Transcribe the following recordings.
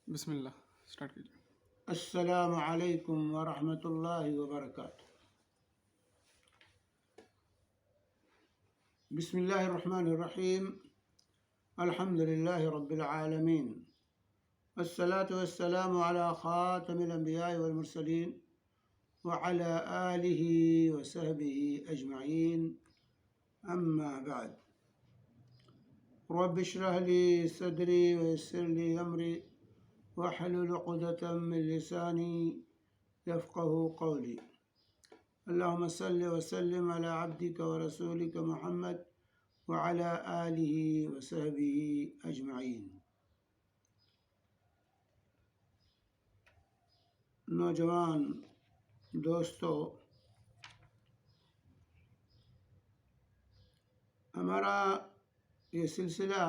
بسم اللہ اسٹارٹ کیجیے۔ السلام علیکم ورحمۃ اللہ وبرکاتہ۔ بسم اللہ الرحمن الرحیم، الحمد للہ رب العالمین، والصلاة والسلام علی خاتم الانبیاء والمرسلین وعلی آلہ وصحبہ اجمعین، اما بعد۔ رب اشرح لی صدری ویسر لی امری واحلل عقدۃ من لسانی یفقهوا قولی۔ اللهم صل وسلم على عبدك ورسولك محمد وعلى آله وصحبه اجمعین۔ نوجوان دوستو، ہمارا یہ سلسلہ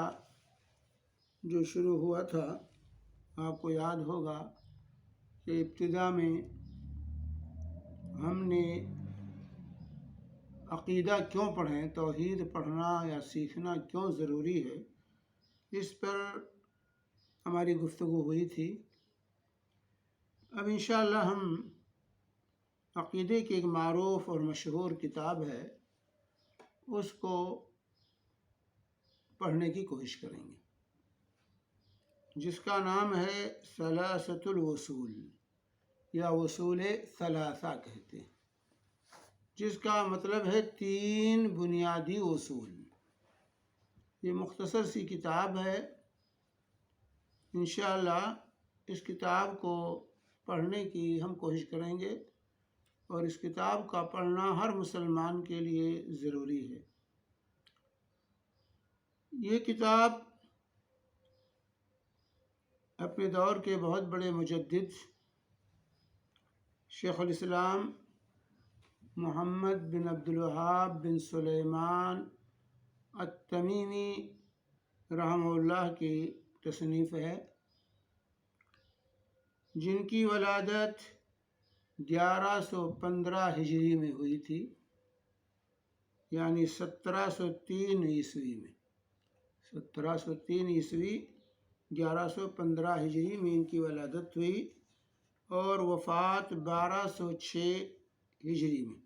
جو شروع ہوا تھا، آپ کو یاد ہوگا کہ ابتدا میں ہم نے عقیدہ کیوں پڑھیں، توحید پڑھنا یا سیکھنا کیوں ضروری ہے، اس پر ہماری گفتگو ہوئی تھی۔ اب انشاءاللہ ہم عقیدے کی ایک معروف اور مشہور کتاب ہے، اس کو پڑھنے کی کوشش کریں گے، جس کا نام ہے ثلاثۃ الوصول یا وصول ثلاثہ کہتے ہیں، جس کا مطلب ہے 3 بنیادی اصول۔ یہ مختصر سی کتاب ہے، انشاءاللہ اس کتاب کو پڑھنے کی ہم کوشش کریں گے، اور اس کتاب کا پڑھنا ہر مسلمان کے لیے ضروری ہے۔ یہ کتاب اپنے دور کے بہت بڑے مجدد شیخ الاسلام محمد بن عبد الوہاب بن سلیمان التمیمی رحمہ اللہ کی تصنیف ہے، جن کی ولادت 1115 ہجری میں ہوئی تھی، یعنی 1703 عیسوی میں۔ 1703 عیسوی 1115 ہجری میں ان کی ولادت ہوئی، اور وفات 1206 ہجری میں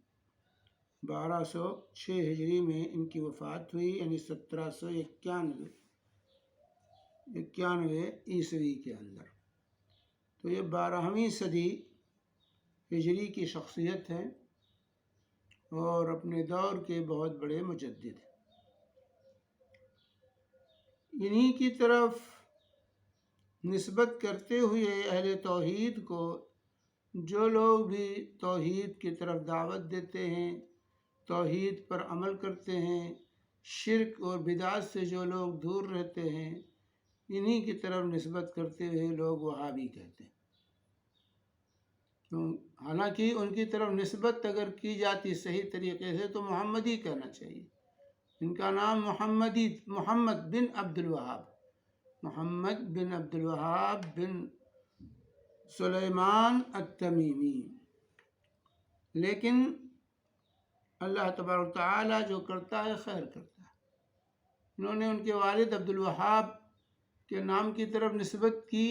1206 ہجری میں ان کی وفات ہوئی، یعنی 1791 عیسوی کے اندر۔ تو یہ 12ویں صدی ہجری کی شخصیت ہیں اور اپنے دور کے بہت بڑے مجدد ہیں۔ انہی کی طرف نسبت کرتے ہوئے اہل توحید کو، جو لوگ بھی توحید کی طرف دعوت دیتے ہیں، توحید پر عمل کرتے ہیں، شرک اور بدعت سے جو لوگ دور رہتے ہیں، انہی کی طرف نسبت کرتے ہوئے لوگ وہابی کہتے ہیں۔ حالانکہ ان کی طرف نسبت اگر کی جاتی صحیح طریقے سے تو محمدی کہنا چاہیے۔ ان کا نام محمد بن عبد الوہاب، محمد بن عبد الوہاب بن سلیمان التمیمی۔ لیکن اللہ تبارک و تعالی جو کرتا ہے خیر کرتا ہے۔ انہوں نے ان کے والد عبد الوہاب کے نام کی طرف نسبت کی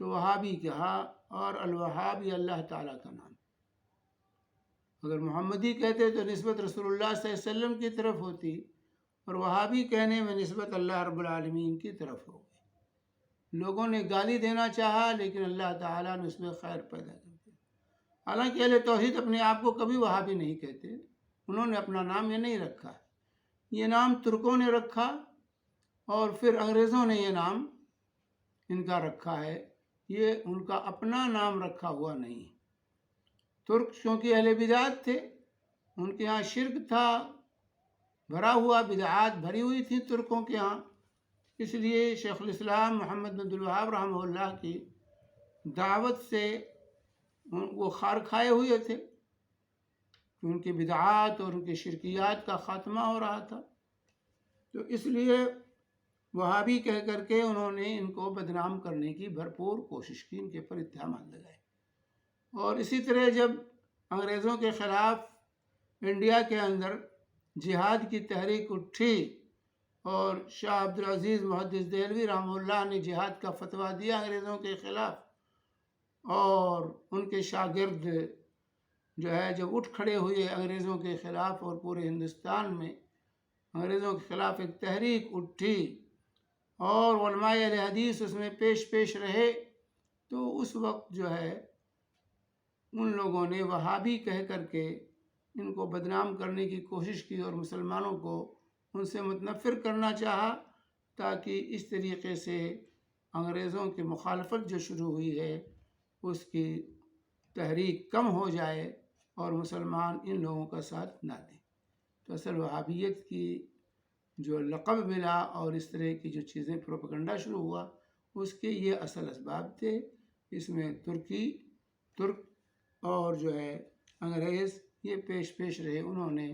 تو وہابی کہا، اور الوہاب یہ اللہ تعالیٰ کا نام۔ اگر محمدی کہتے تو نسبت رسول اللہ صلی اللہ علیہ وسلم کی طرف ہوتی، اور وہابی کہنے میں نسبت اللہ رب العالمین کی طرف ہو گئی۔ لوگوں نے گالی دینا چاہا، لیکن اللہ تعالیٰ نے اس میں خیر پیدا کر دیا۔ حالانکہ اہل توحید اپنے آپ کو کبھی وہابی نہیں کہتے، انہوں نے اپنا نام یہ نہیں رکھا، یہ نام ترکوں نے رکھا، اور پھر انگریزوں نے یہ نام ان کا رکھا ہے، یہ ان کا اپنا نام رکھا ہوا نہیں۔ ترک چونکہ اہل بدعات تھے، ان کے ہاں شرک تھا بھرا ہوا، بدعات بھری ہوئی تھی ترکوں کے ہاں، اس لیے شیخ الاسلام محمد بن عبد الوہاب رحمہ اللہ کی دعوت سے وہ خار کھائے ہوئے تھے کہ ان کی بدعات اور ان کی شرکیات کا خاتمہ ہو رہا تھا۔ تو اس لیے وہابی کہہ کر کے انہوں نے ان کو بدنام کرنے کی بھرپور کوشش کی، ان کے پر اتہامات لگائے۔ اور اسی طرح جب انگریزوں کے خلاف انڈیا کے اندر جہاد کی تحریک اٹھی اور شاہ عبدالعزیز محدث دہلوی رحمہ اللہ نے جہاد کا فتویٰ دیا انگریزوں کے خلاف، اور ان کے شاگرد جو ہے جب اٹھ کھڑے ہوئے انگریزوں کے خلاف، اور پورے ہندوستان میں انگریزوں کے خلاف ایک تحریک اٹھی اور علماء اہل حدیث اس میں پیش رہے، تو اس وقت جو ہے ان لوگوں نے وہابی کہہ کر کے ان کو بدنام کرنے کی کوشش کی اور مسلمانوں کو ان سے متنفر کرنا چاہا، تاکہ اس طریقے سے انگریزوں کی مخالفت جو شروع ہوئی ہے اس کی تحریک کم ہو جائے اور مسلمان ان لوگوں کا ساتھ نہ دیں۔ تو اصل وہابیت کی جو لقب ملا اور اس طرح کی جو چیزیں پروپیگنڈا شروع ہوا، اس کے یہ اصل اسباب تھے۔ اس میں ترک اور جو ہے انگریز یہ پیش رہے، انہوں نے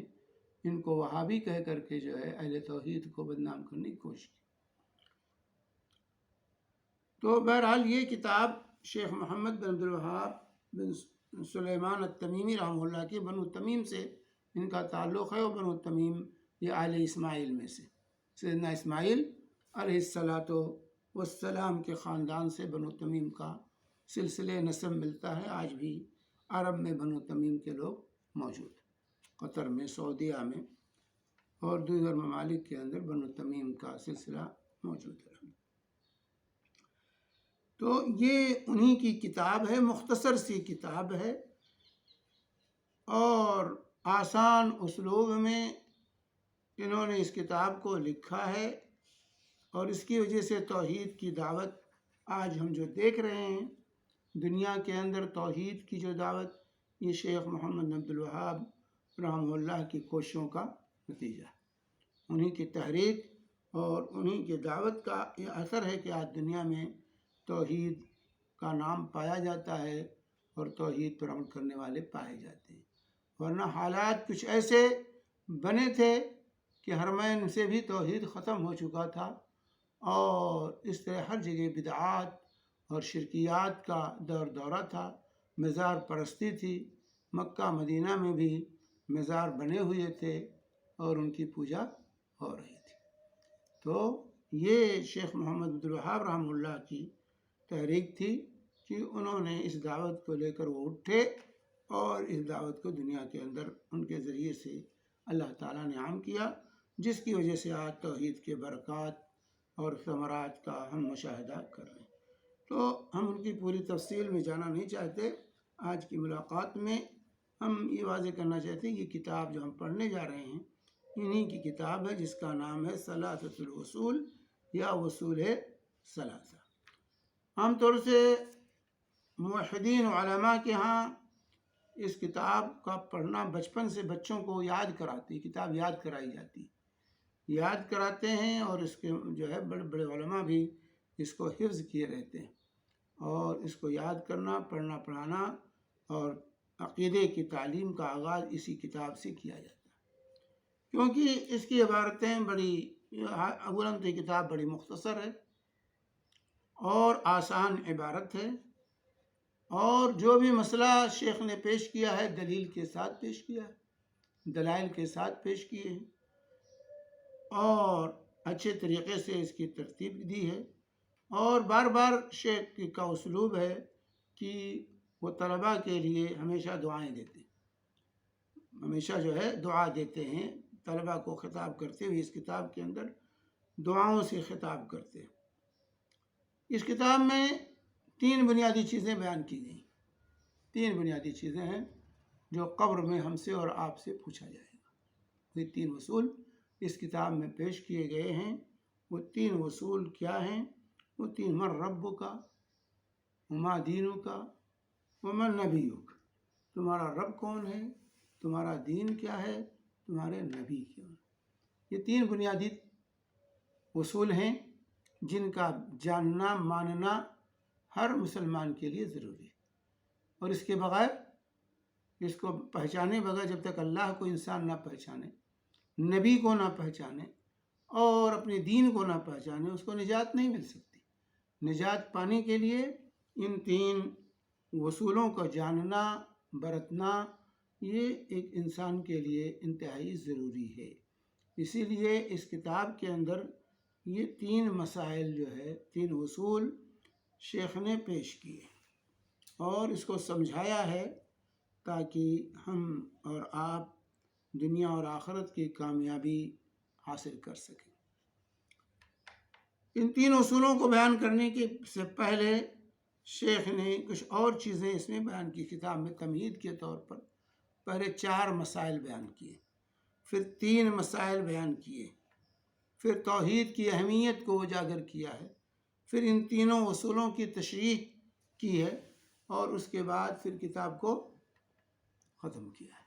ان کو وہابی کہہ کر کے جو ہے اہل توحید کو بدنام کرنے کی کوشش کی۔ تو بہرحال یہ کتاب شیخ محمد بن عبدالوہاب بن سلیمان التمیمی رحمہ اللہ کی بنو تمیم سے ان کا تعلق ہے، اور بنو تمیم یہ آل اسماعیل میں سے سیدنا اسماعیل علیہ السلام کے خاندان سے بنو تمیم کا سلسلہ نسب ملتا ہے۔ آج بھی عرب میں بنو تمیم کے لوگ موجود ہیں، قطر میں، سعودیہ میں اور دیگر ممالک کے اندر بنو تمیم کا سلسلہ موجود ہے۔ تو یہ انہی کی کتاب ہے، مختصر سی کتاب ہے، اور آسان اسلوب میں انہوں نے اس کتاب کو لکھا ہے، اور اس کی وجہ سے توحید کی دعوت آج ہم جو دیکھ رہے ہیں دنیا کے اندر، توحید کی جو دعوت، یہ شیخ محمد بن عبدالوہاب رحمہ اللہ کی کوششوں کا نتیجہ ہے، انہی کی تحریک اور انہی کی دعوت کا یہ اثر ہے کہ آج دنیا میں توحید کا نام پایا جاتا ہے اور توحید پر عمل کرنے والے پائے جاتے ہیں، ورنہ حالات کچھ ایسے بنے تھے کہ حرمین سے بھی توحید ختم ہو چکا تھا، اور اس طرح ہر جگہ بدعات اور شرکیات کا دورہ تھا، مزار پرستی تھی، مکہ مدینہ میں بھی مزار بنے ہوئے تھے اور ان کی پوجا ہو رہی تھی۔ تو یہ شیخ محمد عبدالوہاب رحمہ اللہ کی تحریک تھی کہ انہوں نے اس دعوت کو لے کر وہ اٹھے، اور اس دعوت کو دنیا کے اندر ان کے ذریعے سے اللہ تعالیٰ نے عام کیا، جس کی وجہ سے آج توحید کے برکات اور ثمرات کا ہم مشاہدہ کر رہے ہیں۔ تو ہم ان کی پوری تفصیل میں جانا نہیں چاہتے، آج کی ملاقات میں ہم یہ واضح کرنا چاہتے ہیں کہ یہ کتاب جو ہم پڑھنے جا رہے ہیں انہی کی کتاب ہے، جس کا نام ہے ثلاثۃ الوصول یا وصول ثلاثہ۔ عام طور سے موحدین علماء کے ہاں اس کتاب کا پڑھنا بچپن سے بچوں کو یاد کراتی، کتاب یاد کرائی جاتی، یاد کراتے ہیں، اور اس کے جو ہے بڑے بڑے علماء بھی اس کو حفظ کیے رہتے ہیں، اور اس کو یاد کرنا، پڑھنا پڑھانا اور عقیدے کی تعلیم کا آغاز اسی کتاب سے کیا جاتا ہے، کیونکہ اس کی عبارتیں بڑی، اولاً تو یہ کتاب بڑی مختصر ہے اور آسان عبارت ہے، اور جو بھی مسئلہ شیخ نے پیش کیا ہے دلیل کے ساتھ پیش کیا ہے، دلائل کے ساتھ پیش کیے ہیں، اور اچھے طریقے سے اس کی ترتیب دی ہے، اور بار بار شیخ کا اسلوب ہے کہ وہ طلباء کے لیے ہمیشہ دعائیں دیتے ہیں، ہمیشہ جو ہے دعا دیتے ہیں، طلباء کو خطاب کرتے ہوئے اس کتاب کے اندر دعاؤں سے خطاب کرتے ہیں۔ اس کتاب میں 3 بنیادی چیزیں بیان کی گئی، 3 بنیادی چیزیں ہیں جو قبر میں ہم سے اور آپ سے پوچھا جائے گا۔ یہ 3 اصول اس کتاب میں پیش کیے گئے ہیں۔ وہ 3 اصول کیا ہیں؟ وہ 3: من ربک، وما دینک، ومن نبیک۔ تمہارا رب کون ہے، تمہارا دین کیا ہے، تمہارے نبی کون ہے۔ یہ 3 بنیادی اصول ہیں جن کا جاننا، ماننا ہر مسلمان کے لیے ضروری ہے، اور اس کے بغیر، اس کو پہچانے بغیر، جب تک اللہ کو انسان نہ پہچانے، نبی کو نہ پہچانے اور اپنے دین کو نہ پہچانے، اس کو نجات نہیں مل سکتی۔ نجات پانے کے لیے ان 3 اصولوں کو جاننا، برتنا، یہ ایک انسان کے لیے انتہائی ضروری ہے۔ اسی لیے اس کتاب کے اندر یہ 3 مسائل جو ہے 3 اصول شیخ نے پیش کیے اور اس کو سمجھایا ہے تاکہ ہم اور آپ دنیا اور آخرت کی کامیابی حاصل کر سکیں۔ ان 3 اصولوں کو بیان کرنے کے سے پہلے شیخ نے کچھ اور چیزیں اس میں بیان کی۔ کتاب میں تمہید کے طور پر پہلے 4 مسائل بیان کیے، پھر 3 مسائل بیان کیے، پھر توحید کی اہمیت کو اجاگر کیا ہے، پھر ان تینوں اصولوں کی تشریح کی ہے اور اس کے بعد پھر کتاب کو ختم کیا ہے۔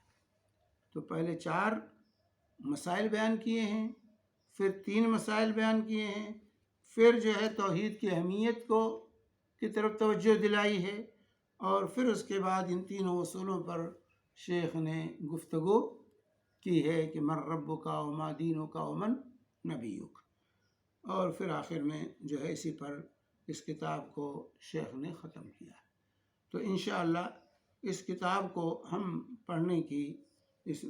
تو پہلے 4 مسائل بیان کیے ہیں، پھر 3 مسائل بیان کیے ہیں، پھر جو ہے توحید کی اہمیت کی طرف توجہ دلائی ہے، اور پھر اس کے بعد ان تینوں اصولوں پر شیخ نے گفتگو کی ہے کہ من ربک وما دینک ومن نبیک، اور پھر آخر میں جو ہے اسی پر اس کتاب کو شیخ نے ختم کیا۔ تو انشاءاللہ اس کتاب کو ہم پڑھنے کی اس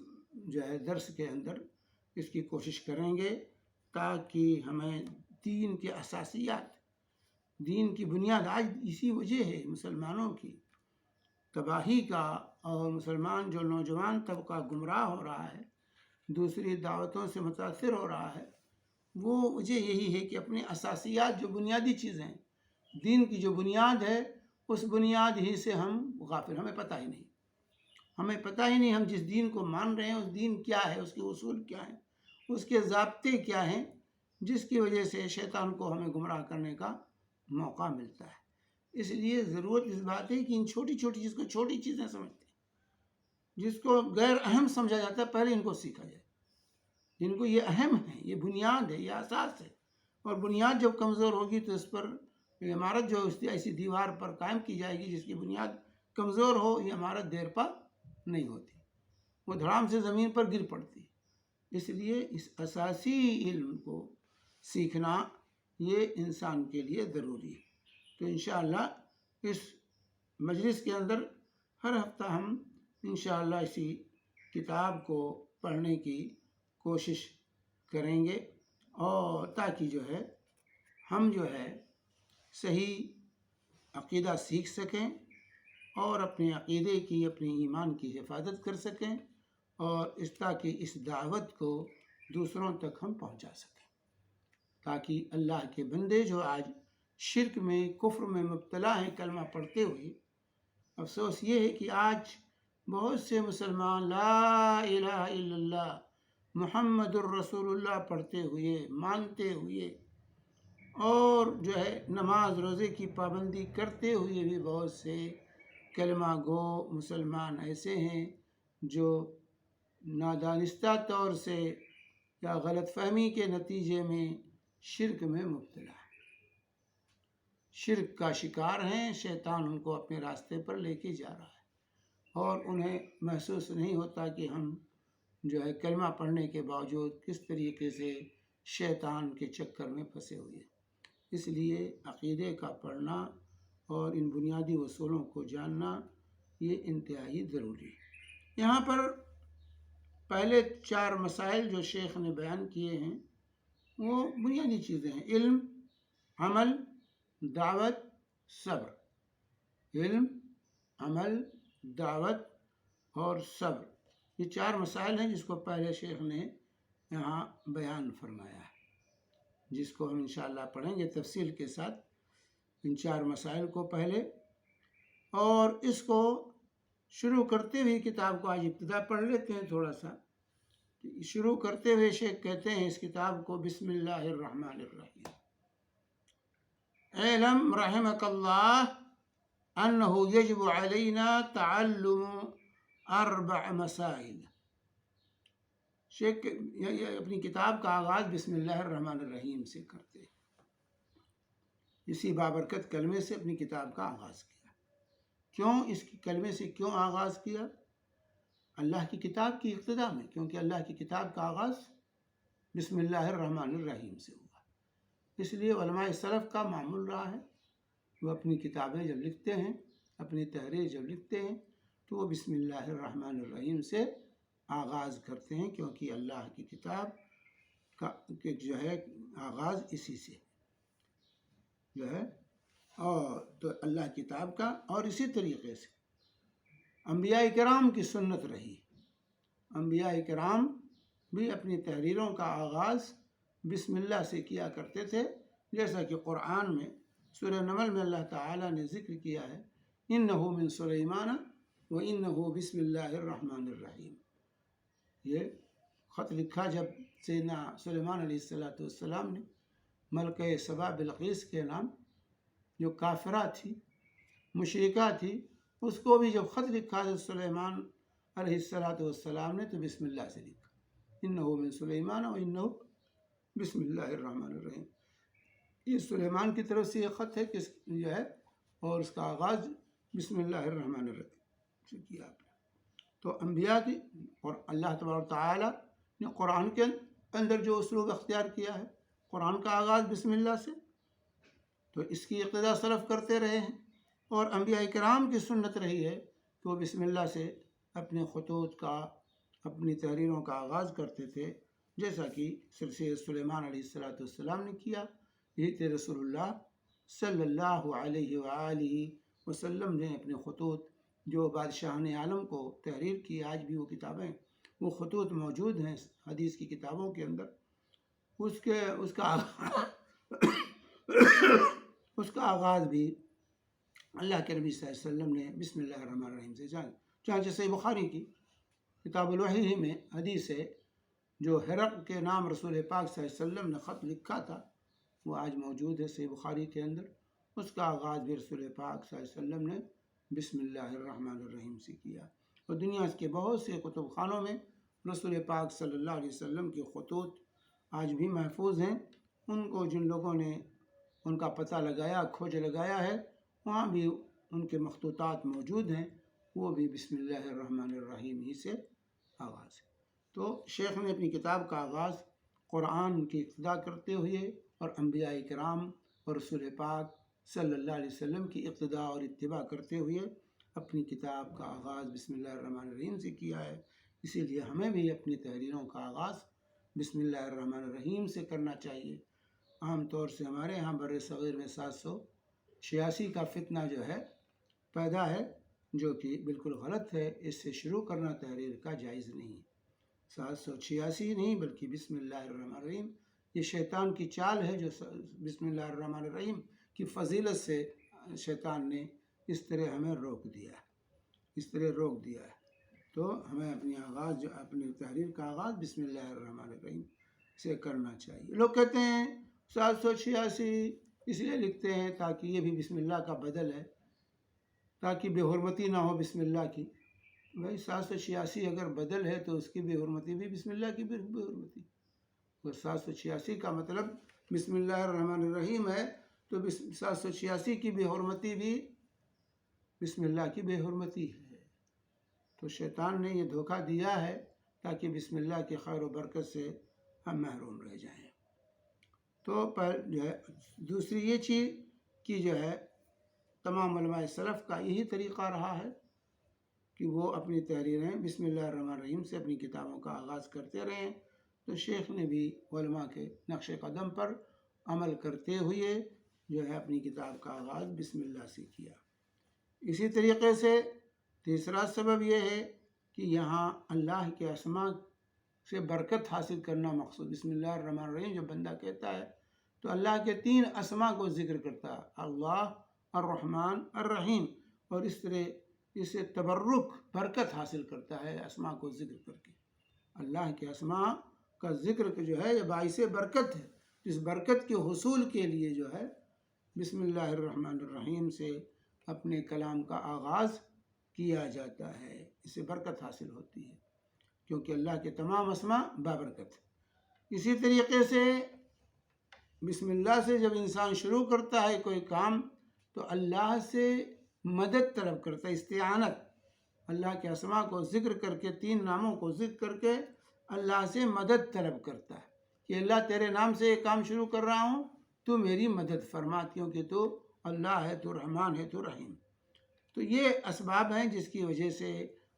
جو ہے درس کے اندر اس کی کوشش کریں گے تاکہ ہمیں دین کے اساسیات، دین کی بنیاد، آج اسی وجہ ہے مسلمانوں کی تباہی کا، اور مسلمان جو نوجوان طبقہ گمراہ ہو رہا ہے، دوسری دعوتوں سے متاثر ہو رہا ہے، وہ وجہ یہی ہے کہ اپنے اساسیات جو بنیادی چیزیں ہیں، دین کی جو بنیاد ہے، اس بنیاد ہی سے ہم غافل، ہمیں پتہ ہی نہیں ہم جس دین کو مان رہے ہیں اس دین کیا ہے، اس کے اصول کیا ہیں، اس کے ضابطے کیا ہیں، جس کی وجہ سے شیطان کو ہمیں گمراہ کرنے کا موقع ملتا ہے۔ اس لیے ضرورت اس بات ہے کہ ان چھوٹی چھوٹی جس کو چھوٹی چیزیں سمجھتے ہیں، جس کو غیر اہم سمجھا جاتا ہے، پہلے ان کو سیکھا جائے، جن کو یہ اہم ہے، یہ بنیاد ہے، یہ اساس ہے، اور بنیاد جب کمزور ہوگی تو اس پر عمارت جو ایسی دیوار پر قائم کی جائے گی جس کی بنیاد کمزور ہو، یہ عمارت دیر پا نہیں ہوتی، وہ دھڑام سے زمین پر گر پڑتی۔ اس لیے اس اساسی علم کو سیکھنا یہ انسان کے لیے ضروری ہے۔ تو انشاءاللہ اس مجلس کے اندر ہر ہفتہ ہم انشاءاللہ اسی کتاب کو پڑھنے کی کوشش کریں گے، اور تاکہ جو ہے ہم جو ہے صحیح عقیدہ سیکھ سکیں اور اپنے عقیدے کی، اپنے ایمان کی حفاظت کر سکیں، اور تاکہ اس دعوت کو دوسروں تک ہم پہنچا سکیں، تاکہ اللہ کے بندے جو آج شرک میں، کفر میں مبتلا ہیں کلمہ پڑھتے ہوئے، افسوس یہ ہے کہ آج بہت سے مسلمان لا الہ الا اللہ محمد الرسول اللہ پڑھتے ہوئے، مانتے ہوئے، اور جو ہے نماز روزے کی پابندی کرتے ہوئے بھی بہت سے کلمہ گو مسلمان ایسے ہیں جو نادانستہ طور سے یا غلط فہمی کے نتیجے میں شرک میں مبتلا ہیں، شرک کا شکار ہیں، شیطان ان کو اپنے راستے پر لے کے جا رہا ہے، اور انہیں محسوس نہیں ہوتا کہ ہم جو ہے کلمہ پڑھنے کے باوجود کس طریقے سے شیطان کے چکر میں پھنسے ہوئے ہیں۔ اس لیے عقیدے کا پڑھنا اور ان بنیادی اصولوں کو جاننا یہ انتہائی ضروری ہے۔ یہاں پر پہلے 4 مسائل جو شیخ نے بیان کیے ہیں وہ بنیادی چیزیں ہیں: علم، عمل، دعوت، صبر۔ علم، عمل، دعوت اور صبر، یہ 4 مسائل ہیں جس کو پہلے شیخ نے یہاں بیان فرمایا ہے، جس کو ہم انشاءاللہ پڑھیں گے تفصیل کے ساتھ ان 4 مسائل کو پہلے، اور اس کو شروع کرتے ہوئے کتاب کو آج ابتدا پڑھ لیتے ہیں تھوڑا سا۔ شروع کرتے ہوئے شیخ کہتے ہیں اس کتاب کو بسم اللہ الرحمن الرحیم، اعلم رحمک اللہ انہ یجب علینا تعلم 4 مسائل۔ شیخ اپنی کتاب کا آغاز بسم اللہ الرحمن الرحیم سے کرتے ہیں، اسی بابرکت کلمے سے اپنی کتاب کا آغاز کیا۔ کیوں اس کلمے سے کیوں آغاز کیا؟ اللہ کی کتاب کی ابتدا میں، کیونکہ اللہ کی کتاب کا آغاز بسم اللہ الرحمن الرحیم سے ہوا، اس لیے علماء سلف کا معمول رہا ہے وہ اپنی کتابیں جب لکھتے ہیں، اپنی تحریر جب لکھتے ہیں تو وہ بسم اللہ الرحمن الرحیم سے آغاز کرتے ہیں، کیونکہ اللہ کی کتاب کہ جو ہے آغاز اسی سے جو ہے، اور تو اللہ کتاب کا، اور اسی طریقے سے انبیاء کرام کی سنت رہی۔ انبیاء کرام بھی اپنی تحریروں کا آغاز بسم اللہ سے کیا کرتے تھے، جیسا کہ قرآن میں سورہ نمل میں اللہ تعالیٰ نے ذکر کیا ہے، انہ من سلیمان و انہ بسم اللہ الرحمن الرحیم۔ یہ خط لکھا جب سیدنا سلیمان علیہ السلام نے ملکہ سبا بلقیس کے نام، جو کافرہ تھی، مشرکہ تھی، اس کو بھی جب خط لکھا حضرت سلیمان علیہ السلام نے تو بسم اللہ سے لکھا، انہ من سلیمان و انہ بسم اللہ الرحمن الرحیم۔ یہ سلیمان کی طرف سے یہ خط ہے کس جو ہے، اور اس کا آغاز بسم اللہ الرحمن الرحیم سے کیا آپ نے۔ تو انبیاء کی، اور اللہ تبارک تعالیٰ نے قرآن کے اندر جو اسلوب اختیار کیا ہے، قرآن کا آغاز بسم اللہ سے، تو اس کی اقتداء سلف کرتے رہے ہیں، اور انبیاء کرام کی سنت رہی ہے کہ وہ بسم اللہ سے اپنے خطوط کا، اپنی تحریروں کا آغاز کرتے تھے، جیسا کہ سلسلہ سلیمان علیہ السلام نے کیا۔ یہی تھے رسول اللہ صلی اللہ علیہ وآلہ وسلم نے اپنے خطوط جو بادشاہان عالم کو تحریر کی، آج بھی وہ کتابیں، وہ خطوط موجود ہیں حدیث کی کتابوں کے اندر، اس کا آغاز بھی اللہ کے نبی صلی اللہ علیہ وسلم نے بسم اللہ الرحمن الرحیم سے جانا۔ چنانچہ صحیح بخاری کی کتاب الوحی میں حدیث ہے، جو ہرقل کے نام رسول پاک صلی اللہ علیہ وسلم نے خط لکھا تھا، وہ آج موجود ہے صحیح بخاری کے اندر۔ اس کا آغاز بھی رسول پاک صلی اللہ علیہ وسلم نے بسم اللہ الرحمن الرحیم سے کیا، اور دنیا کے بہت سے کتب خانوں میں رسول پاک صلی اللہ علیہ وسلم کے خطوط آج بھی محفوظ ہیں۔ ان کو جن لوگوں نے ان کا پتہ لگایا، کھوج لگایا ہے، وہاں بھی ان کے مخطوطات موجود ہیں، وہ بھی بسم اللہ الرحمن الرحیم ہی سے آغاز ہے۔ تو شیخ نے اپنی کتاب کا آغاز قرآن کی اقتداء کرتے ہوئے، اور انبیاء کرام اور رسول پاک صلی اللہ علیہ وسلم کی اقتداء اور اتباع کرتے ہوئے اپنی کتاب کا آغاز بسم اللہ الرحمن الرحیم سے کیا ہے۔ اسی لیے ہمیں بھی اپنی تحریروں کا آغاز بسم اللہ الرحمن الرحیم سے کرنا چاہیے۔ عام طور سے ہمارے ہاں بر صغیر میں 786 کا فتنہ جو ہے پیدا ہے، جو کہ بالکل غلط ہے۔ اس سے شروع کرنا تحریر کا جائز نہیں ہے۔ 786 نہیں بلکہ بسم اللہ الرحمن الرحیم، یہ شیطان کی چال ہے، جو بسم اللہ الرحمن الرحیم کی فضیلت سے شیطان نے اس طرح ہمیں روک دیا ہے۔ تو ہمیں اپنی تحریر کا آغاز بسم اللہ الرحمن الرحیم سے کرنا چاہیے۔ لوگ کہتے ہیں 786 اس لیے لکھتے ہیں تاکہ یہ بھی بسم اللہ کا بدل ہے، تاکہ بے حرمتی نہ ہو بسم اللہ کی۔ بھائی 786 اگر بدل ہے تو اس کی بے حرمتی بھی بسم اللہ کی بے حرمتی، اور 786 کا مطلب بسم اللہ الرحمن الرحیم ہے، تو 786 کی بے حرمتی بھی بسم اللہ کی بے حرمتی ہے۔ تو شیطان نے یہ دھوکہ دیا ہے تاکہ بسم اللہ کے خیر و برکت سے ہم محروم رہ جائیں۔ تو جو ہے دوسری یہ چیز کہ جو ہے تمام علماء سلف کا یہی طریقہ رہا ہے کہ وہ اپنی تحریریں بسم اللہ الرحمن الرحیم سے اپنی کتابوں کا آغاز کرتے رہے۔ تو شیخ نے بھی علماء کے نقش قدم پر عمل کرتے ہوئے جو ہے اپنی کتاب کا آغاز بسم اللہ سے کیا۔ اسی طریقے سے تیسرا سبب یہ ہے کہ یہاں اللہ کے اسماء سے برکت حاصل کرنا مقصود۔ بسم اللہ الرحمن الرحیم جب بندہ کہتا ہے تو اللہ کے 3 اسماء کو ذکر کرتا ہے، اللہ، الرحمن، الرحیم، اور اس طرح اسے تبرک، برکت حاصل کرتا ہے اسماء کو ذکر کر کے۔ اللہ کے اسماء کا ذکر جو ہے یہ باعث برکت ہے۔ اس برکت کے حصول کے لیے جو ہے بسم اللہ الرحمن الرحیم سے اپنے کلام کا آغاز کیا جاتا ہے، اس سے برکت حاصل ہوتی ہے، کیونکہ اللہ کے تمام اسماء بابرکت ہے۔ اسی طریقے سے بسم اللہ سے جب انسان شروع کرتا ہے کوئی کام تو اللہ سے مدد طلب کرتا ہے، استعانت۔ اللہ کے اسماء کو ذکر کر کے، 3 ناموں کو ذکر کر کے اللہ سے مدد طلب کرتا ہے کہ اللہ تیرے نام سے یہ کام شروع کر رہا ہوں، تو میری مدد فرما، کیونکہ تو اللہ ہے، تو رحمان ہے، تو رحیم۔ تو یہ اسباب ہیں جس کی وجہ سے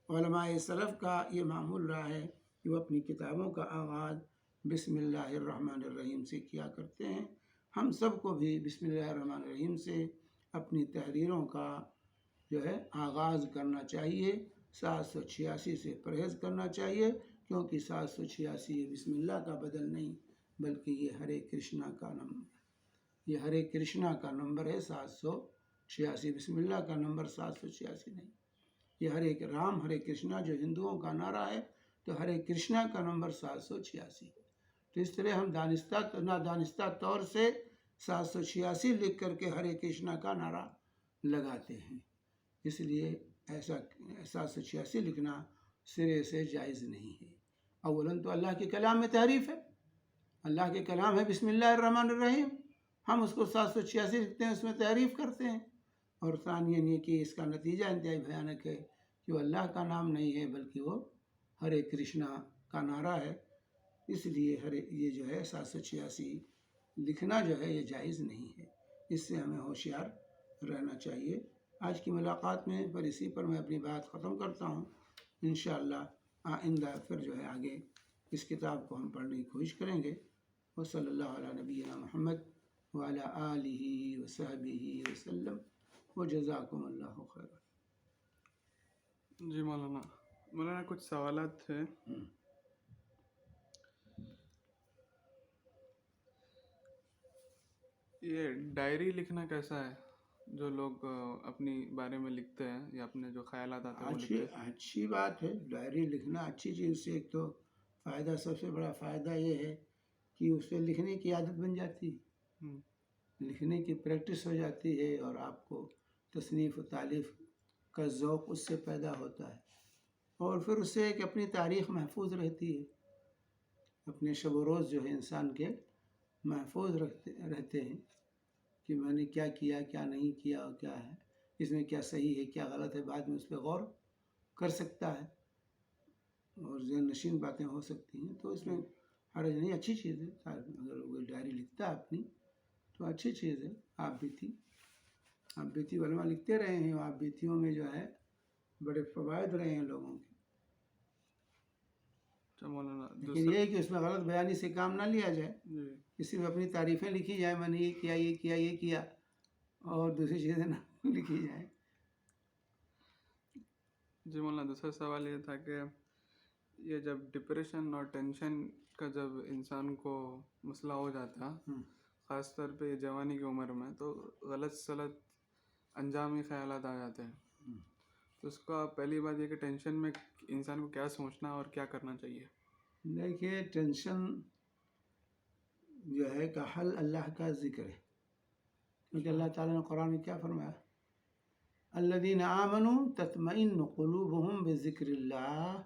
علماء سلف کا یہ معمول رہا ہے کہ وہ اپنی کتابوں کا آغاز بسم اللہ الرحمن الرحیم سے کیا کرتے ہیں. ہم سب کو بھی بسم اللہ الرحمن الرحیم سے اپنی تحریروں کا جو ہے آغاز کرنا چاہیے. 786 سے پرہیز کرنا چاہیے، کیونکہ 786 یہ بسم اللہ کا بدل نہیں بلکہ یہ ہرے کرشنا کا نمبر، یہ ہرے کرشنا کا نمبر ہے 786. بسم اللہ کا نمبر 786 نہیں. یہ ہرے رام ہرے کرشنا جو ہندوؤں کا نعرہ ہے، تو ہرے کرشنا کا نمبر 786. تو اس طرح ہم نادانستہ طور سے 786 لکھ کر کے ہرے کرشنا کا نعرہ لگاتے ہیں. اس لیے ایسا 786 لکھنا سرے سے جائز نہیں ہے. اولاً تو اللہ کے کلام میں تحریف ہے. اللہ کے کلام ہے بسم اللہ الرحمن الرحیم، ہم اس کو 786 لکھتے ہیں، اس میں تحریف کرتے ہیں. اور ثانیاً یہ کہ اس کا نتیجہ انتہائی بھیانک ہے کہ وہ اللہ کا نام نہیں ہے بلکہ وہ ہرے کرشنا کا نعرہ ہے. اس لیے یہ جو ہے 786 لکھنا جو ہے یہ جائز نہیں ہے. اس سے ہمیں ہوشیار رہنا چاہیے. آج کی ملاقات میں پر اسی پر میں اپنی بات ختم کرتا ہوں. انشاءاللہ آئندہ پھر جو ہے آگے اس کتاب کو ہم پڑھنے کی کوشش کریں گے. وصلی اللہ علی نبینا محمد وعلی آلہ وصحبہ وسلم وجزاکم اللہ خیر. جی مولانا کچھ سوالات تھے. یہ ڈائری لکھنا کیسا ہے؟ جو لوگ اپنی بارے میں لکھتے ہیں یا اپنے جو خیالات آتے ہیں وہ لکھتے ہیں. اچھی بات ہے، ڈائری لکھنا اچھی چیز سے. ایک تو فائدہ، سب سے بڑا فائدہ یہ ہے کہ اس سے لکھنے کی عادت بن جاتی ہے، لکھنے کی پریکٹس ہو جاتی ہے، اور آپ کو تصنیف و تالیف کا ذوق اس سے پیدا ہوتا ہے. اور پھر اس سے ایک اپنی تاریخ محفوظ رہتی ہے. اپنے شب و روز جو ہے انسان کے محفوظ رہتے ہیں کہ میں نے کیا کیا، کیا نہیں کیا، اور کیا ہے اس میں، کیا صحیح ہے کیا غلط ہے. بعد میں اس پہ غور کر سکتا ہے اور ذہن نشین باتیں ہو سکتی ہیں. تو اس میں حرج نہیں، اچھی چیز ہے. اگر وہ ڈائری لکھتا ہے اپنی تو اچھی چیز ہے. آپ بیتی علماء لکھتے رہے ہیں، آپ بیتیوں میں جو ہے بڑے فوائد رہے ہیں لوگوں کے. لیکن یہ ہے کہ اس میں غلط بیانی سے کام نہ لیا جائے. کسی میں اپنی تعریفیں لکھی جائیں، میں نے یہ کیا یہ کیا یہ کیا، اور دوسری چیزیں نہ لکھی جائیں. جی مولانا دوسرا سوال یہ تھا کہ یہ جب ڈپریشن اور ٹینشن کا جب انسان کو مسئلہ ہو جاتا ہے، خاص طور پہ جوانی کی عمر میں، تو غلط سلط انجامی خیالات آ جاتے ہیں. تو اس کا پہلی بات یہ کہ ٹینشن میں انسان کو کیا سوچنا اور کیا کرنا چاہیے. دیکھیے، ٹینشن جو ہے کا حل اللہ کا ذکر ہے. کیونکہ اللہ تعالیٰ نے قرآن میں کیا فرمایا؟ الذین آمنوا تطمئن قلوبهم بذکر اللہ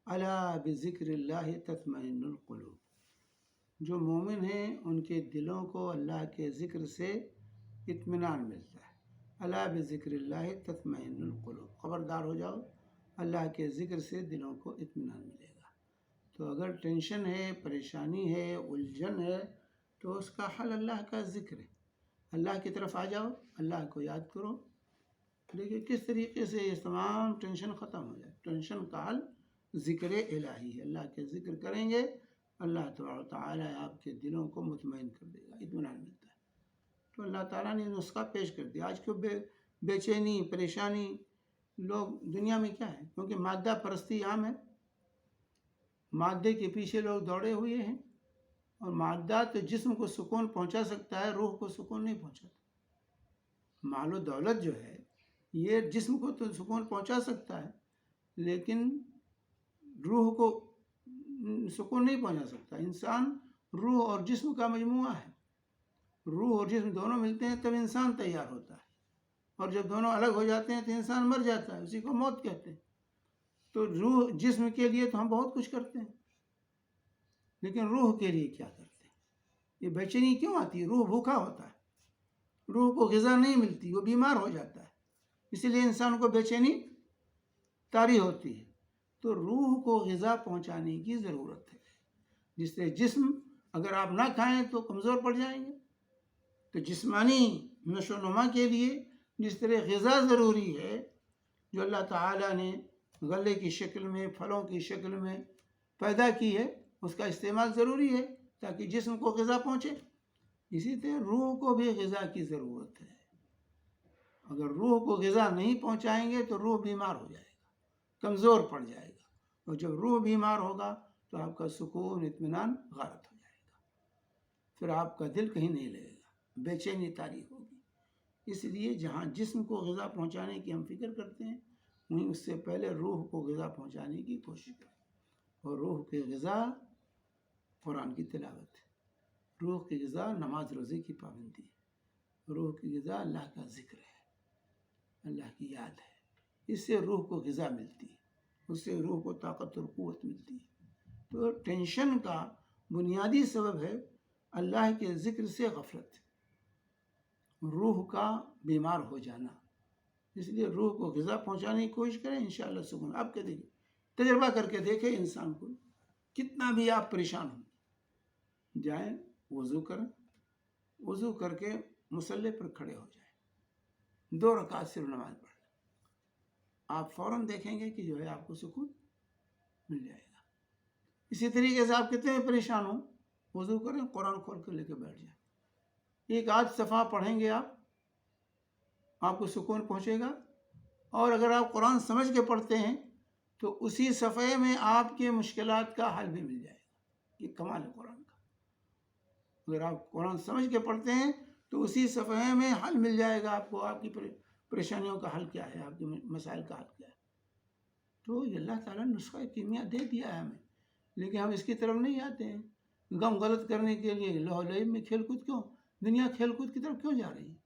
الا بذکر اللہ تطمئن القلوب. جو مومن ہیں ان کے دلوں کو اللہ کے ذکر سے اطمینان ملتا ہے. الا بذکر اللہ تطمئن القلوب. خبردار ہو جاؤ، اللہ کے ذکر سے دلوں کو اطمینان ملے گا. تو اگر ٹینشن ہے، پریشانی ہے، الجھن ہے، تو اس کا حل اللہ کا ذکر ہے. اللہ کی طرف آ جاؤ، اللہ کو یاد کرو. دیکھیے کس طریقے سے یہ تمام ٹینشن ختم ہو جائے. ٹینشن کا حل ذکر الہی ہے. اللہ کے ذکر کریں گے، اللہ تعالیٰ آپ کے دلوں کو مطمئن کر دے گا، اطمینان ملتا ہے. تو اللہ تعالیٰ نے نسخہ پیش کر دیا. آج کو بے چینی، پریشانی لوگ دنیا میں کیا ہے؟ کیونکہ مادہ پرستی عام ہے، مادے کے پیچھے لوگ دوڑے ہوئے ہیں. اور مادہ تو جسم کو سکون پہنچا سکتا ہے، روح کو سکون نہیں پہنچاتا. مال و دولت جو ہے یہ جسم کو تو سکون پہنچا سکتا ہے، لیکن روح کو سکون نہیں پہنچا سکتا. انسان روح اور جسم کا مجموعہ ہے. روح اور جسم دونوں ملتے ہیں تب انسان تیار ہوتا ہے، اور جب دونوں الگ ہو جاتے ہیں تو انسان مر جاتا ہے. اسی کو موت کہتے ہیں. تو روح جسم کے لیے تو ہم بہت کچھ کرتے ہیں، لیکن روح کے لیے کیا کرتے ہیں؟ یہ بے چینی کیوں آتی ہے؟ روح بھوکا ہوتا ہے، روح کو غذا نہیں ملتی، وہ بیمار ہو جاتا ہے. اسی لیے انسان کو بے چینی طاری ہوتی ہے. تو روح کو غذا پہنچانے کی ضرورت ہے. جس سے جسم اگر آپ نہ کھائیں تو کمزور پڑ جائیں گے. تو جسمانی نشو و نما کے لیے جس طرح غذا ضروری ہے، جو اللہ تعالیٰ نے غلے کی شکل میں، پھلوں کی شکل میں پیدا کی ہے، اس کا استعمال ضروری ہے تاکہ جسم کو غذا پہنچے. اسی طرح روح کو بھی غذا کی ضرورت ہے. اگر روح کو غذا نہیں پہنچائیں گے تو روح بیمار ہو جائے گا, کمزور پڑ جائے گا, اور جب روح بیمار ہوگا تو آپ کا سکون اطمینان غارت ہو جائے گا, پھر آپ کا دل کہیں نہیں لگے گا, بے چینی طاری ہوگی. اس لیے جہاں جسم کو غذا پہنچانے کی ہم فکر کرتے ہیں وہیں اس سے پہلے روح کو غذا پہنچانے کی کوشش کریں. اور روح کی غذا قرآن کی تلاوت ہے, روح کی غذا نماز روزے کی پابندی ہے, روح کی غذا اللہ کا ذکر ہے, اللہ کی یاد ہے. اس سے روح کو غذا ملتی ہے, اس سے روح کو طاقت اور قوت ملتی ہے. تو ٹینشن کا بنیادی سبب ہے اللہ کے ذکر سے غفلت, روح کا بیمار ہو جانا. اس لیے روح کو غذا پہنچانے کی کوشش کریں, انشاءاللہ سکون. آپ کے دیکھیں, تجربہ کر کے دیکھیں انسان کو, کتنا بھی آپ پریشان ہوں, جائیں وضو کریں, وضو کر کے مصلی پر کھڑے ہو جائیں, 2 رکعت صرف نماز پڑھ لیں, آپ فوراً دیکھیں گے کہ جو ہے آپ کو سکون مل جائے گا. اسی طریقے سے آپ کتنے بھی پریشان ہوں, وضو کریں, قرآن کھول کے لے کے بیٹھ جائیں, 1 آدھ صفحہ پڑھیں گے آپ کو سکون پہنچے گا. اور اگر آپ قرآن سمجھ کے پڑھتے ہیں تو اسی صفحے میں آپ کے مشکلات کا حل بھی مل جائے گا. یہ کمال ہے قرآن کا. اگر آپ قرآن سمجھ کے پڑھتے ہیں تو اسی صفحے میں حل مل جائے گا آپ کو, آپ کی پریشانیوں کا حل کیا ہے, آپ کے مسائل کا حل کیا ہے. تو یہ اللہ تعالیٰ نے نسخہ کیمیا دے دیا ہے ہمیں, لیکن ہم اس کی طرف نہیں آتے ہیں. غم غلط کرنے کے لیے لہو لعب میں کھیل کود, کیوں دنیا کھیل کود کی طرف کیوں جا رہی ہے؟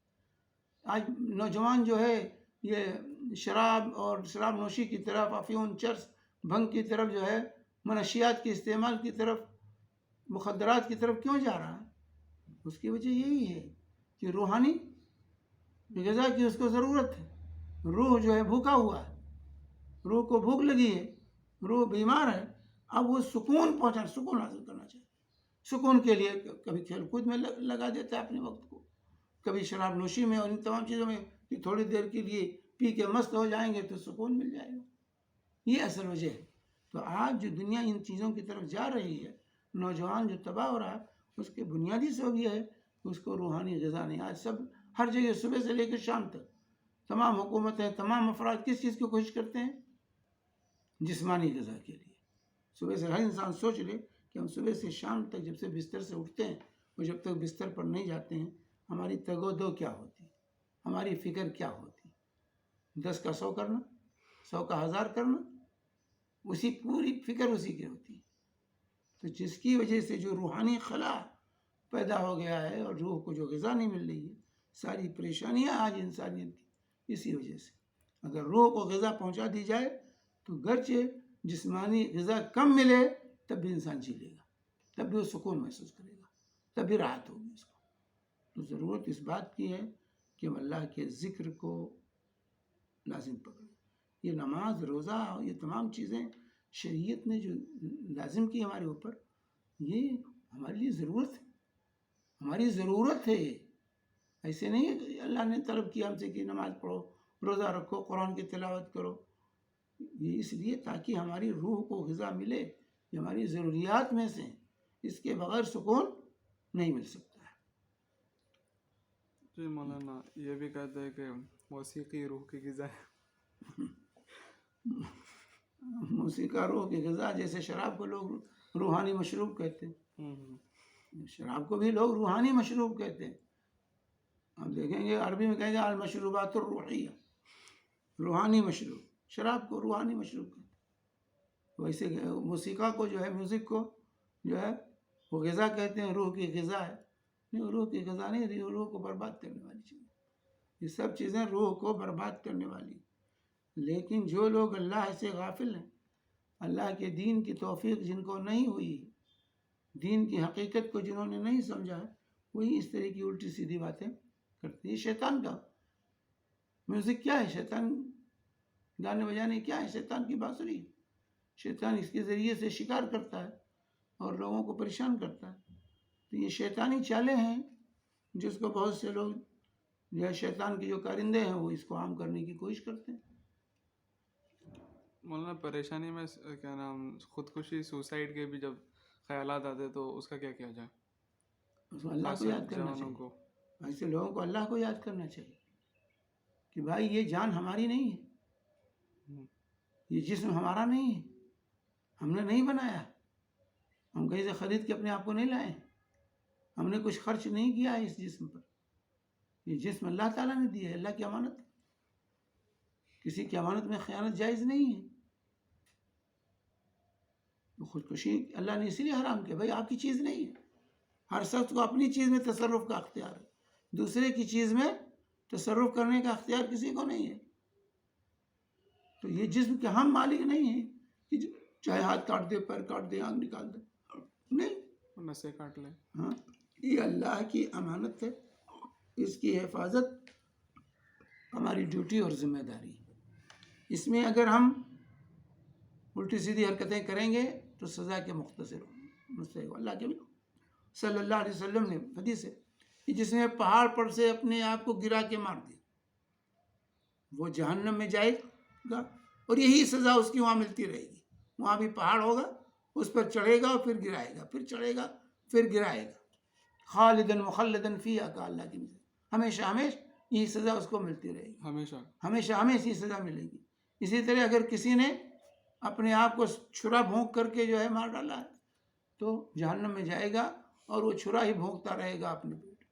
آج نوجوان جو ہے یہ شراب اور شراب نوشی کی طرف, افیون, چرس, بھنگ کی طرف جو ہے, منشیات کے استعمال کی طرف, مخدرات کی طرف کیوں جا رہا ہے؟ اس کی وجہ یہی ہے کہ روحانی غذا کی اس کو ضرورت ہے. روح جو ہے بھوکا ہوا ہے, روح کو بھوک لگی ہے, روح بیمار ہے. اب وہ سکون پہنچانا, سکون حاصل کرنا چاہیے. سکون کے لیے کبھی کھیل کود میں لگا دیتا ہے اپنے وقت کو, کبھی شراب نوشی میں اور ان تمام چیزوں میں, کہ تھوڑی دیر کے لیے پی کے مست ہو جائیں گے تو سکون مل جائے گا. یہ اصل وجہ ہے. تو آج جو دنیا ان چیزوں کی طرف جا رہی ہے, نوجوان جو تباہ ہو رہا ہے, اس کے بنیادی سبب یہ ہے کہ اس کو روحانی غذا نہیں. آج سب ہر جگہ صبح سے لے کر شام تک تمام حکومتیں, تمام افراد کس چیز کی کوشش کرتے ہیں؟ جسمانی غذا کے لیے. صبح سے ہر انسان سوچ لے کہ ہم صبح سے شام تک جب سے بستر سے اٹھتے ہیں اور جب تک بستر پر نہیں جاتے ہیں, ہماری تگ و دو کیا ہوتی, ہماری فکر کیا ہوتی. 10 کا 100 کرنا, 100 کا 1000 کرنا, اسی پوری فکر اسی کی ہوتی. تو جس کی وجہ سے جو روحانی خلا پیدا ہو گیا ہے اور روح کو جو غذا نہیں مل رہی ہے, ساری پریشانیاں آج انسانیت کی اسی وجہ سے. اگر روح کو غذا پہنچا دی جائے تو گرچہ جسمانی غذا کم ملے تب بھی انسان جی لے گا, تب بھی وہ سکون محسوس کرے گا, تب بھی راحت ہوگی اس کو. تو ضرورت اس بات کی ہے کہ ہم اللہ کے ذکر کو لازم پکڑیں. یہ نماز, روزہ, یہ تمام چیزیں شریعت نے جو لازم کی ہمارے اوپر, یہ ہمارے لیے ضرورت ہے, ہماری ضرورت ہے. ایسے نہیں ہے کہ اللہ نے طلب کیا ہم سے کہ نماز پڑھو, روزہ رکھو, قرآن کی تلاوت کرو. یہ اس لیے تاکہ ہماری روح کو غذا ملے, یہ ہماری ضروریات میں سے, اس کے بغیر سکون نہیں مل سکتا ہے. جی مولانا, یہ بھی کہتے ہیں کہ موسیقی روح کی غذا ہے. موسیقی روح کی غذا, جیسے شراب کو لوگ روحانی مشروب کہتے ہیں, شراب کو بھی لوگ روحانی مشروب کہتے ہیں. آپ دیکھیں گے عربی میں کہیں گے المشروبات الروحیہ, روحانی مشروب. شراب کو روحانی مشروب کہتے ہیں. ویسے موسیقی کو جو ہے, میوزک کو جو ہے وہ غذا کہتے ہیں, روح کی غذا ہے. نہیں, روح کی غذا نہیں, روح کو برباد کرنے والی چیز. یہ سب چیزیں روح کو برباد کرنے والی. لیکن جو لوگ اللہ سے غافل ہیں, اللہ کے دین کی توفیق جن کو نہیں ہوئی, دین کی حقیقت کو جنہوں نے نہیں سمجھا, وہی اس طرح کی الٹی سیدھی باتیں کرتے ہیں. یہ شیطان کا میوزک کیا ہے, شیطان گانے بجانے کیا ہے, شیطان کی بانسری. شیطان اس کے ذریعے سے شکار کرتا ہے اور لوگوں کو پریشان کرتا ہے. تو یہ شیطانی چالیں ہیں جس کو بہت سے لوگ جو ہے شیطان کے جو کارندے ہیں وہ اس کو عام کرنے کی کوشش کرتے ہیں. مولانا, پریشانی میں کیا نام, خودکشی, سوسائڈ کے بھی جب خیالات آتے تو اس کا کیا کیا جائے؟ اس کو اللہ خاص کو طور یاد کرنا جوانوں چاہیے. کو. ایسے لوگوں کو اللہ کو یاد کرنا چاہیے کہ بھائی یہ جان ہماری نہیں ہے, ہم، یہ جسم ہمارا نہیں ہے, ہم نے نہیں بنایا, ہم کہیں سے خرید کے اپنے آپ کو نہیں لائے, ہم نے کچھ خرچ نہیں کیا ہے اس جسم پر. یہ جسم اللہ تعالیٰ نے دیا ہے, اللہ کی امانت. کسی کی امانت میں خیانت جائز نہیں ہے. خودکشی اللہ نے اسی لیے حرام کیا, بھائی آپ کی چیز نہیں ہے. ہر شخص کو اپنی چیز میں تصرف کا اختیار ہے, دوسرے کی چیز میں تصرف کرنے کا اختیار کسی کو نہیں ہے. تو یہ جسم کے ہم مالک نہیں ہیں کہ چاہے ہاتھ کاٹ دے, پیر کاٹ دے, آنکھ نکال دے, نہیں. نسیں کاٹ لیں. ہاں, یہ اللہ کی امانت ہے, اس کی حفاظت ہماری ڈیوٹی اور ذمہ داری ہے. اس میں اگر ہم الٹی سیدھی حرکتیں کریں گے تو سزا کے مختصر مستحق. اللہ کے صلی اللہ علیہ وسلم نے حدیث ہے کہ جس نے پہاڑ پر سے اپنے آپ کو گرا کے مار دیا وہ جہنم میں جائے گا, اور یہی سزا اس کی وہاں ملتی رہے گی. وہاں بھی پہاڑ ہوگا, اس پر چڑھے گا اور پھر گرائے گا, پھر چڑھے گا پھر گرائے گا. خالدن مخلدن فیہا کا اللہ کی مثال, ہمیشہ ہمیشہ یہ سزا اس کو ملتی رہے گی, ہمیشہ. ہمیشہ ہمیشہ یہ سزا ملے گی. اسی طرح اگر کسی نے اپنے آپ کو چھرا بھونک کر کے جو ہے مار ڈالا ہے تو جہنم میں جائے گا, اور وہ چھرا ہی بھونکتا رہے گا, اپنے پیٹ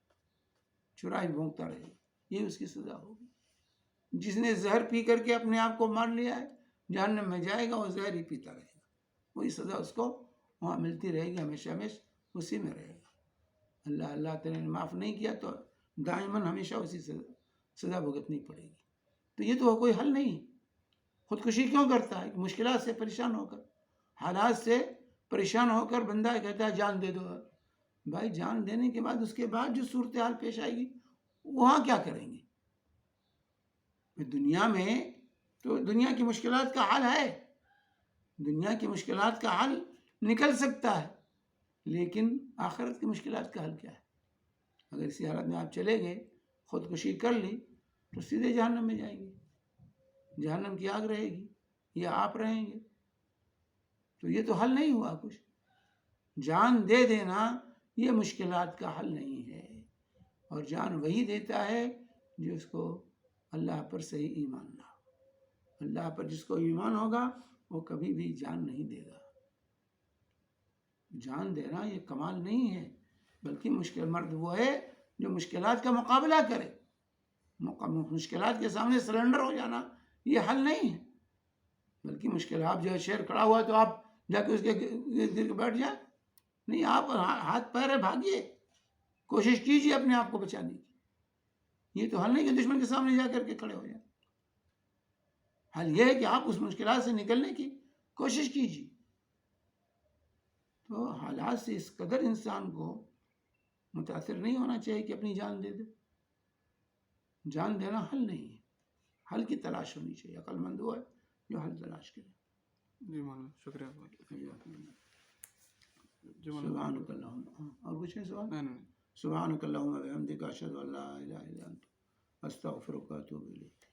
چھرا ہی بھونکتا رہے گا. یہ اس کی سزا ہوگی. جس نے زہر پی کر کے اپنے آپ کو مار لیا ہے جہنم میں جائے گا, وہ زہر ہی پیتا رہے گا, وہی سزا اس کو وہاں ملتی رہے گی, ہمیشہ ہمیشہ اسی میں رہے گا. اللہ تعالیٰ نے معاف نہیں کیا تو دائماً ہمیشہ اسی سزا بھگتنی پڑے گی. تو یہ تو کوئی حل نہیں. خودکشی کیوں کرتا ہے؟ مشکلات سے پریشان ہو کر, حالات سے پریشان ہو کر بندہ کہتا ہے جان دے دو. بھائی جان دینے کے بعد اس کے بعد جو صورتحال پیش آئے گی وہاں کیا کریں گے؟ دنیا میں تو دنیا کی مشکلات کا حل ہے, دنیا کی مشکلات کا حل نکل سکتا ہے, لیکن آخرت کی مشکلات کا حل کیا ہے؟ اگر اسی حالت میں آپ چلے گئے, خودکشی کر لی, تو سیدھے جہنم میں جائیں گے, جہنم کی آگ رہے گی یا آپ رہیں گے. تو یہ تو حل نہیں ہوا کچھ. جان دے دینا یہ مشکلات کا حل نہیں ہے, اور جان وہی دیتا ہے جو اس کو اللہ پر صحیح ایمان نہ ہو. اللہ پر جس کو ایمان ہوگا وہ کبھی بھی جان نہیں دے گا. جان دینا یہ کمال نہیں ہے, بلکہ مشکل مرد وہ ہے جو مشکلات کا مقابلہ کرے. مشکلات کے سامنے سرنڈر ہو جانا یہ حل نہیں ہے, بلکہ مشکل آپ جو ہے شیر کھڑا ہوا ہے تو آپ جا کے اس کے گر کے بیٹھ جائیں, نہیں, آپ ہاتھ پیر ہے, بھاگیے, کوشش کیجیے اپنے آپ کو بچانے کی. یہ تو حل نہیں کہ دشمن کے سامنے جا کر کے کھڑے ہو جائیں. حل یہ ہے کہ آپ اس مشکلات سے نکلنے کی کوشش کیجیے. تو حالات سے اس قدر انسان کو متاثر نہیں ہونا چاہیے کہ اپنی جان دے دے. جان دینا حل نہیں ہے, حل کی تلاش ہونی چاہیے. عقل مند وہ ہے جو حل تلاش کرے. جی مولانا, شکریہ. جی مولانا, سبحانک اللہم, اور کچھ ہے سوال؟ نہیں نہیں. سبحانک اللہم و بحمدک اشہد ان لا الہ الا انت استغفرک و اتوب الیک.